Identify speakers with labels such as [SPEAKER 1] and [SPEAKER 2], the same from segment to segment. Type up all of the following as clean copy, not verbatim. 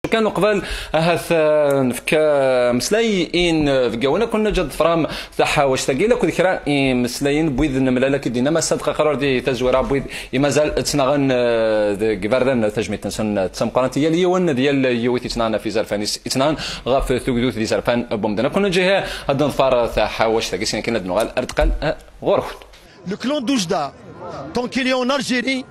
[SPEAKER 1] كانوا قبل هاث نفك مسلايين في قوانا كنا جد فرام تاع واش تاقي لك ذكرى مسلايين بويد نملا كدينا ما صدق قرار دي تزويره بويد مازال تنغن كبردن تجميت تنسن تسمقرانتيه اليوم ديال يوثي تنانا في زرفانيس اتنان غاف ثوث دي زرفان بومدنا كنا جهه هاد نظفار تاع واش تاقي سين كنا دنوغال ارتقال غورخ
[SPEAKER 2] Le clan d'Oujda, tant qu'il est en Algérie,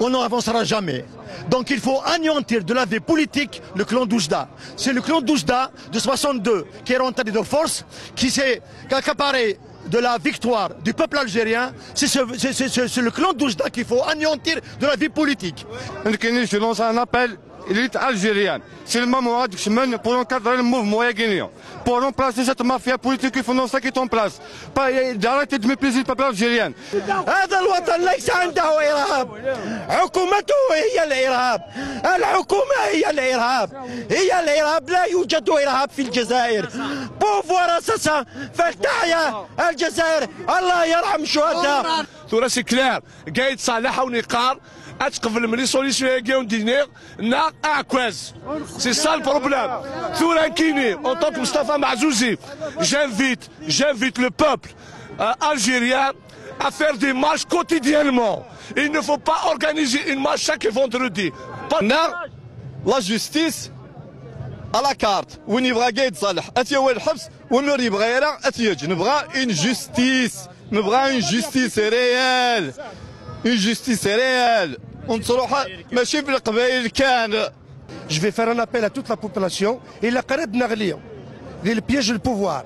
[SPEAKER 2] on n'avancera jamais. Donc il faut anéantir de la vie politique le clan d'Oujda. C'est le clan d'Oujda de 62 qui est rentré de force, qui s'est accaparé de la victoire du peuple algérien. C'est le clan d'Oujda qu'il faut anéantir de la vie politique.
[SPEAKER 3] Je lance un appel à l'élite algérienne. C'est le moment pour encadrer le mouvement guinéen. Pour remplacer cette mafia politique financière qui est en place. D'arrêter de mépriser le peuple algérien.
[SPEAKER 2] هذا الوطن ليس عنده إرهاب. حكومته هي الإرهاب. الحكومة هي الإرهاب. هي الإرهاب. لا يوجد إرهاب في الجزائر. بوفوار أساسا فلتحيا الجزائر. الله يرحم الشهداء.
[SPEAKER 4] ثورة سي كلير قايد صالح ونقار اتقفل من لي سوليسيون كيون دينير نا اكواز سي سا البروبليم ثورة كيني اون طونك مصطفى معزوزي j'invite le peuple algérien à faire des marches quotidiennement. Il ne faut pas organiser une marche chaque vendredi.
[SPEAKER 5] La justice à la carte. وين يبغى قايد صالح اتي هو الحبس وين يبغى يرى اتيج نبغى une justice. نبغى une justice réelle. Une justice réelle. ماشي في القبائل كان.
[SPEAKER 2] Je vais faire un appel à toute la population. إلا قربنا غليو ديال البياج البوفوار.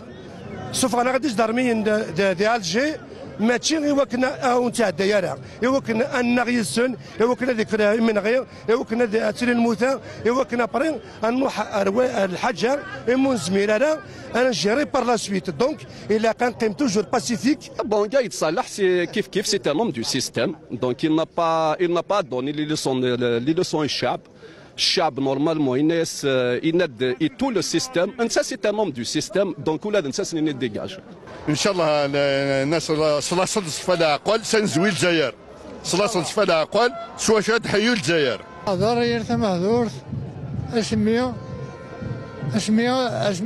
[SPEAKER 2] سوف أنا غاديش دارمين دي ألجي ماشي غير وكنا نتاع الديار وكنا ان غيسن وكنا ديك من غير وكنا تسير الموتى وكنا برين نروح الحجر من زميلنا انا جيري بار لا سويت دونك الا كنقيم توجور باسيفيك.
[SPEAKER 6] Bon, قايد صالح سي كيف سي ان homme du système donc il n'a pas donné les leçons الشعب. الشعب نورمالمون الناس يند تو لو سيستيم انت سي ان homme du système دونك ولاد انت اللي ديجاج.
[SPEAKER 3] ان شاء الله الناس صلاة صدف فلا اقوال سنزوي الجزائر. صلاة صدف فلا اقوال سوا شاد حيو الجزائر.
[SPEAKER 7] هذا يرث مهذور اسميو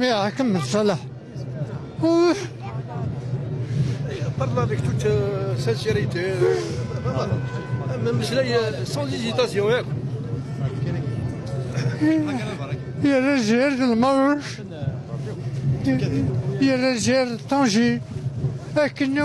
[SPEAKER 7] حكم صلاح.
[SPEAKER 2] Parle avec toute sincérité. Sans hésitation.
[SPEAKER 7] يا رجال المرش يا رجال طنجي لكن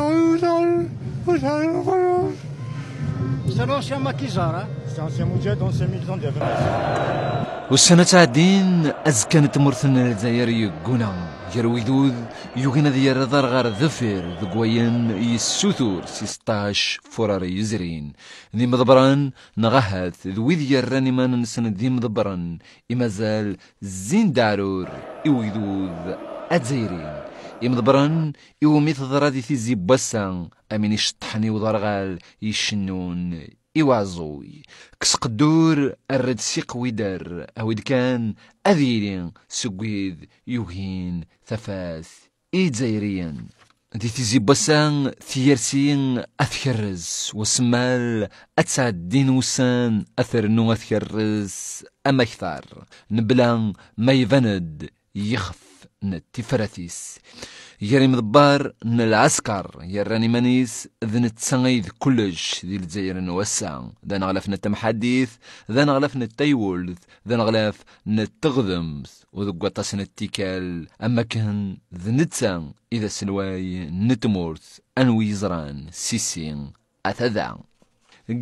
[SPEAKER 8] C'est l'ancien maquisard,
[SPEAKER 7] c'est ancien mondial dans 5000 ans d'avance.
[SPEAKER 1] والسنة تعدين أزكانت مرثنا الجزائر يقونا يرويدود يوغينا ديال ضرغار ذفير ذقوين يسوثور 16 فراري يزرين ذي مضبران نغهات ذوي ديال راني ما ننسن ذي مضبران إمازال زين دارور يويدود أتزيرين يمضبران يومي تضرادي في زيباسان أمين يشطحني وضرغال يشنون إوازوي كسقدور الرد سيق ويدر أود كان أذيرين سقويد يوهين ثفاث إيدزايريا دي تيزي بسان ثيرسين أثكرز وسمال أتسعدين وسان أثرنو أثكرز أما كثار نبلان ما يفند يخف نتفرثيس يري مضبار ن العسكر يراني مانيس ذن تسانيد كلش ذي الجزائر نوسع ذا نغلف نتمحديث ذا نغلف نتيولث ذا نغلف نتغذمث وذو قطاس نتيكال أما كان ذنتسان إذا سلواي نتمورث أنوي زران سيسين أتذع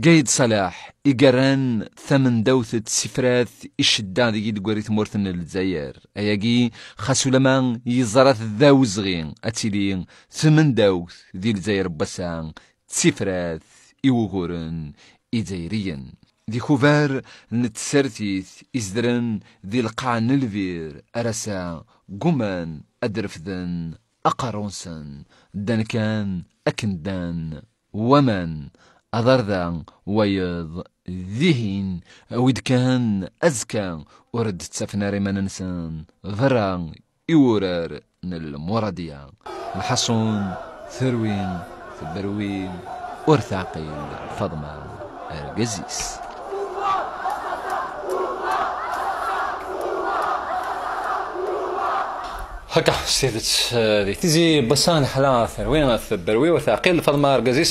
[SPEAKER 1] قايد صلاح إيقاران ثمن دوثة سفراث إشدان ذي قواريت مورثن الجزائر أياقي خاسو لمان يزرث ذاوزغين أتيلين ثمن دوث ذي الجزائر بسان سفراث إيوغورن إيزايريا ذي خوفار نتسرتيث إزدرن ذي القاع نلفير أرسا قمان أدرفذن أقارونسن دان كان أكندان ومن أضرذا ويض ذهين ويد كان أزكى ورد تسافناري من إنسان ذرا يورر المرادية الحصون ثروين ثبروين ورثاقيل فضمان الجزيس هكا سيدت تيزي بسان حلا ثروي ثبروي وثاقيل فاطمه ركزي